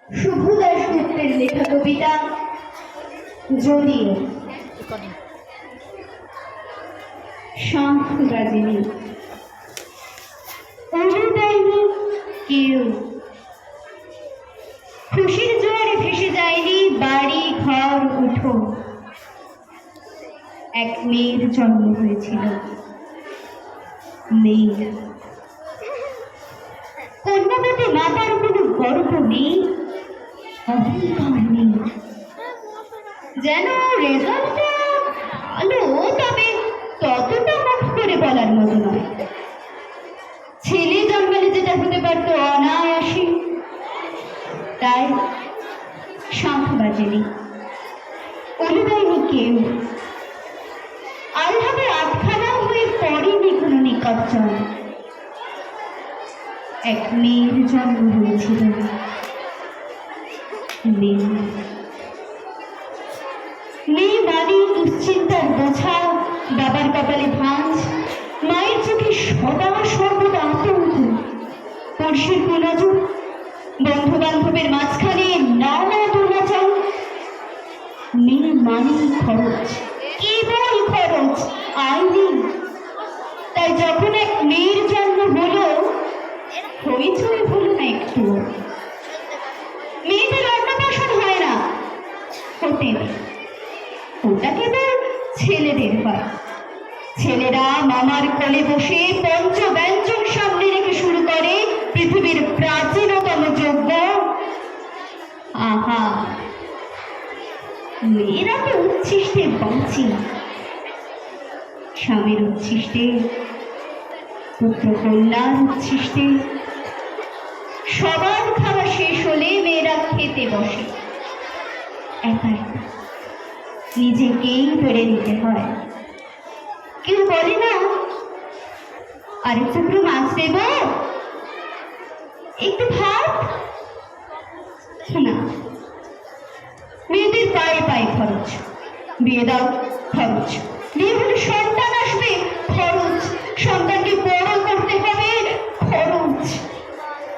শুভ দাশগুপ্তের লেখা কবিতা যদিও। শঙ্খ বাজেনি, অনু দেয়নি কেউ, খুশির জোয়ারে ভেসে যায়নি বাড়ি ঘর উঠো। এক মেয়ের জন্ম হয়েছিল, মেয়ে কন্যাবতী মাতার কোনো গর্ব নেই, অহংকার নেই। যেন রেজাল্টটা ভালো, তবে ততটা মুখ করে বলার মতো নয়। ছেলে জন্মালে যেটা হতে পারতো অনায়াসে, তাই শঙ্খ বাজেনি, অনুদায়নি কেউ। আল্লাহকে আটখানা হয়ে পড়েনি কোনো নিকটজন। এক মেয়ের জন্ম হয়েছিল, মেয়ে মানে দুশ্চিন্তার বোঝা, বাবার কপালে ভাঁজ, মায়ের চোখে সদা সর্বদা আতঙ্ক, পড়শির কুনজর, বন্ধু বান্ধবের মাঝখানে নানা দুর্নাচার। মেয়ে মানে খরচ, কেবল খরচ, আয় নেই। তাই যখন এক মেয়ের জন্ম হলো, হইচই হলো না একটু। মেয়েদের অন্নপ্রাশন হয় না, হতে নেই, ওটা কেবল ছেলেদের হয়। ছেলেরা মামার কোলে বসে পঞ্চব্যঞ্জন সামনে রেখে শুরু করে পৃথিবীর প্রাচীনতম যজ্ঞ। আহা, মেয়েরা তো উচ্ছিষ্টে বাঁচি, স্বামীর উচ্ছিষ্টে, পুত্র কন্যার উচ্ছিষ্টে। সবার খাওয়া শেষ হলে মেয়েরা খেতে বসে, একা একা নিজেকেই বেড়ে নিতে হয়। কেউ বলে না, আরে টুকরো মাছ দেব, একটু ভাত না। মেয়েদের পায়ে পায়ে খরচ, বিয়ে দাও খরচ, বিয়ে হলে সন্তান আসবে খরচ, সন্তানকে বড় করতে হবে খরচ।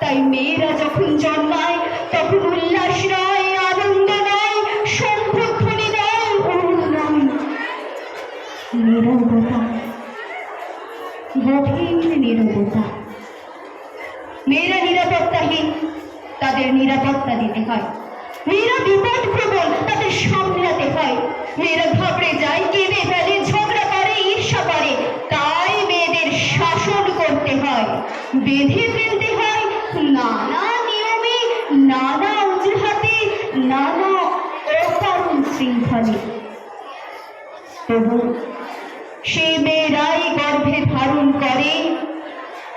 তাই মেয়েরা যখন জন্মায় তখন উল্লাস নয়, আনন্দ নয়, শঙ্খধ্বনি নয়, অনু নয়, নীরবতা, গভীর নীরবতা। মেয়েরা নিরাপত্তাহীন, তাদের নিরাপত্তা দিতে হয়। মেয়েরা বিপদ প্রবল, তাদের সামলাতে হয়। মেয়েরা ঘাবড়ে যায়, কেঁদে ফেলে, ঝগড়া করে, ঈর্ষা করে, তাই মেয়েদের শাসন করতে হয়, বেঁধে ফেলতে হয় নানা নিয়মে, নানা অজুহাতে, নানা অকারণ শৃঙ্খলে। তবু সেই মেয়েরাই গর্ভে ধারণ করে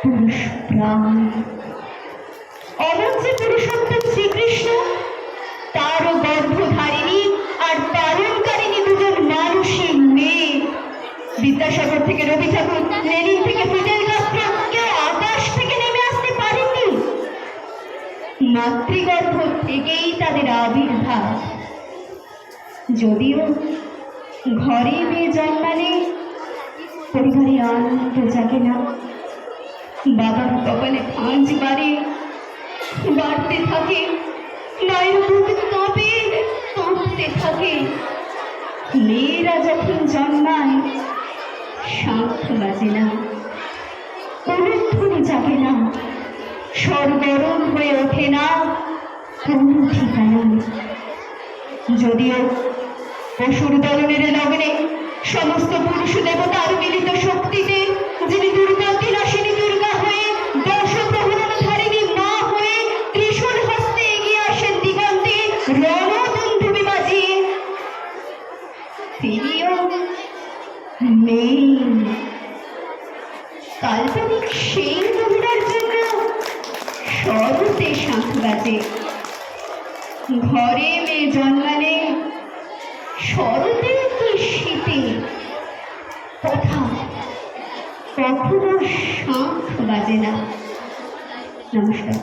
পুরুষ প্রাণ। অমর যে পুরুষোত্তম শ্রীকৃষ্ণ, তারও গর্ভধারিণী আর পালনকারিণী দুজন মানুষই মেয়ে। বিদ্যাসাগর থেকে রবি ঠাকুর, লেনিন থেকে ফিডেল কাস্ট্রো কেউ আকাশ থেকে নেমে আসতে পারেননি। মাতৃগর্ভ থেকেই তাদের আবির্ভাব। যদিও ঘরে মেয়ে জন্মালে পরিবারে আনন্দ জাগে না, বাবার কপালে ভাঁজ বাড়তে থাকে, মায়ের বুক কাঁপতে থাকে। মেয়েরা যখন জন্মায় শঙ্খ বাজে না, অনুধ্বনি জাগে না, সরগরম হয়ে ওঠে না কোনো ঠিকানা। যদিও অসুর দলনের লগ্নে সমস্ত পুরুষ দেবতার মিলিত শক্তিতে যিনি দুর্গা বিলাসিনী দুর্গা হয়ে দর্শপ্রহরণধারিণী মা হয়ে ত্রিশূল হস্তে এগিয়ে আসেন দিগন্তে রণদুন্দুভি বাজিয়ে, তিনিও মেয়ে। কাল্পনিক সেই মহিলার জন্য শরতে শঙ্খ বাজে। ঘরে মেয়ে জন্মালে শরতে কি শীতে কোথাও কখনো শঙ্খ বাজে না। নমস্কার।